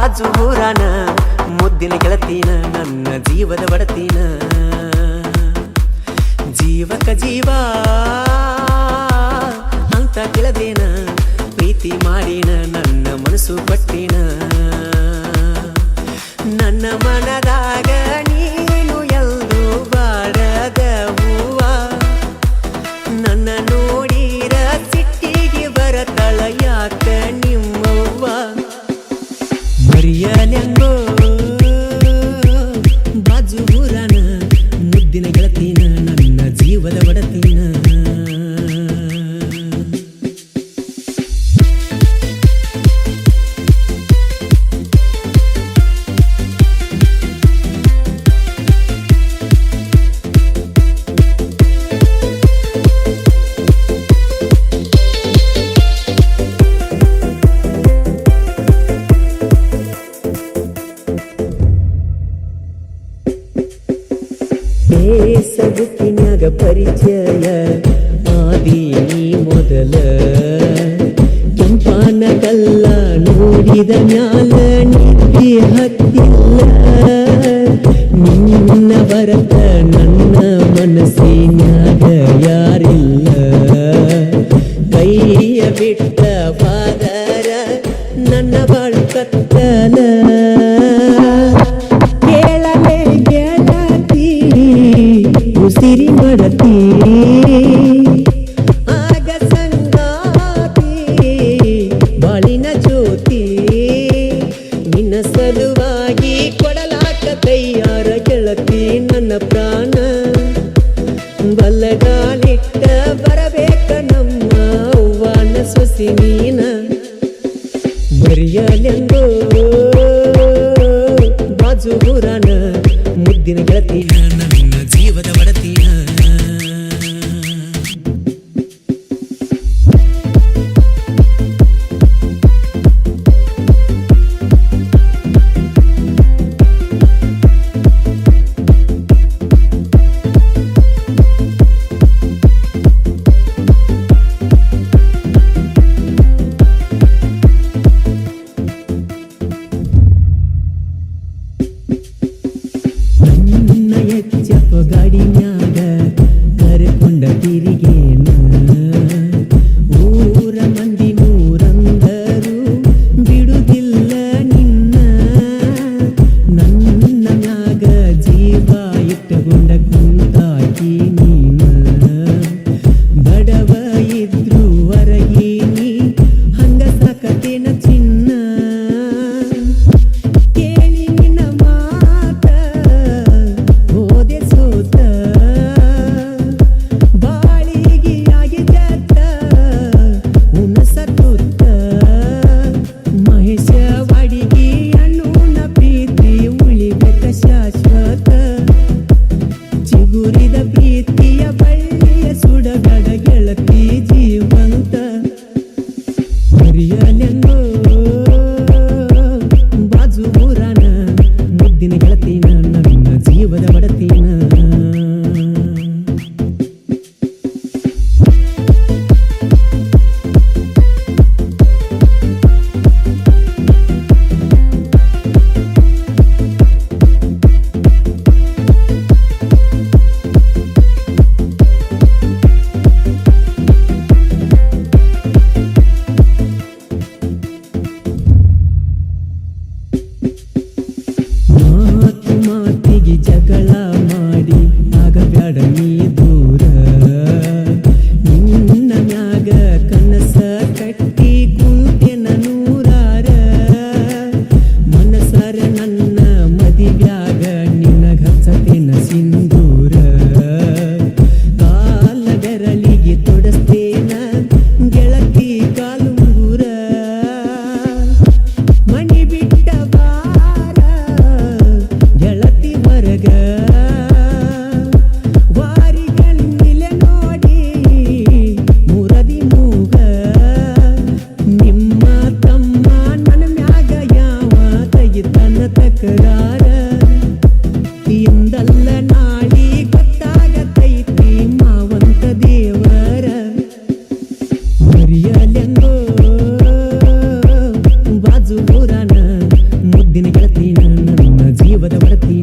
ಬಾಜು ಊರಾನ ಮುದ್ದಿನ ಗೆಳತೀನ ನನ್ನ ಜೀವದ ಬಡತೀನ ಜೀವಕ ಜೀವ ಅಂತ ತಿಳಿದೇನ ಪ್ರೀತಿ ಮಾಡಿನ ನನ್ನ ಮನಸ್ಸು ಪಟ್ಟಿನ ನನ್ನ ಮನದಾಗ ನೀನು ಎಲ್ಲೂ ಬಾಡದ ಹೂವ ನನ್ನ ನೋಡಿರ ಸಿಟ್ಟಿಗೆ ಬರತಳ ಯಾಕ ನಿಮ್ಮವ್ವ ಮರಿಯಲೆಂಗೋ ಬಾಜು ಊರನ ಮುದ್ದಿನ ಗೆಳತೀನ ನನ್ನ ಜೀವದ ಒಡತೀನ ಸಗುತ್ತಿನ್ಯಾಗ ಪರಿಚಯ ಆದಿ ನೀ ಮೊದಲ ಕೆಂಪಾನ ಕಲ್ಲ ನೋಡಿದ ಮ್ಯಾಲ ನಿದ್ದೆ ಹತ್ತಿಲ್ಲ ನಿನ್ನ ಬರತ ನನ್ನ ಮನಸ್ಸಿನ್ಯಾಗ ಯಾರಿಲ್ಲ ಕೈಯ ಬಿಟ್ಟ ಬಾದರ ನನ್ನ ಬಾಳು ಕತ್ತಲ ಸಿರಿ ಮಾಡತಿ ಆಗ ಸಂಗಾತಿ ಬಾಳಿನ ಜ್ಯೋತಿ ನಿನ್ನ ಸಲುವಾಗಿ ಕೊಡಲಾಕ ಕೈಯಾರ ಗೆಳತಿ ನನ್ನ ಪ್ರಾಣ ಬಲ್ಲಗಾಲಿಟ್ಟ ಬರಬೇಕ ನಮ್ಮ ಅವ್ವನ ಸೊಸಿ ನೀನ ಬರಿಯಲೆಂಗೋ ಬಾಜು ಊರನ ಮುದ್ದಿನ ಗೆಳತಿನ ನನ್ನ ಜೀವದ ಒಡತೀನ ಹೆಚ್ಚಪ್ಪ ಗಾಡಿನ್ಯಾಗ ಕರೆಕೊಂಡ ತಿರಿಗೇನ ಊರ ಮಂದಿ ನೂರಂದರು ಬಿಡುದಿಲ್ಲ ನಿನ್ನ ನನ್ನ ಮ್ಯಾಗ ಜೀವ ಇಟ್ಟುಕೊಂಡ ಕುಂತಾಕಿ ನೀನ ಬಡವ ಇದ್ರು ಹೊರಗೀನಿ ಹಂಗ ಸಾಕತೇನ ಚಿನ್ನ ಚಿಗುರಿದ ಪ್ರೀತಿಯ ಬಳ್ಳಿಯ ಸುಡಗಡ ಗೆಳತಿ ಜೀವಂತ ಮರಿಯಲೆಂಗೋ ಬಾಜು ಊರನ ಮುದ್ದಿನ ಗೆಳತೀನ ನನ್ನ ಜೀವದ ಒಡತೀನ ನೀನ ನನ್ನ ಜೀವದ ಒಡತಿ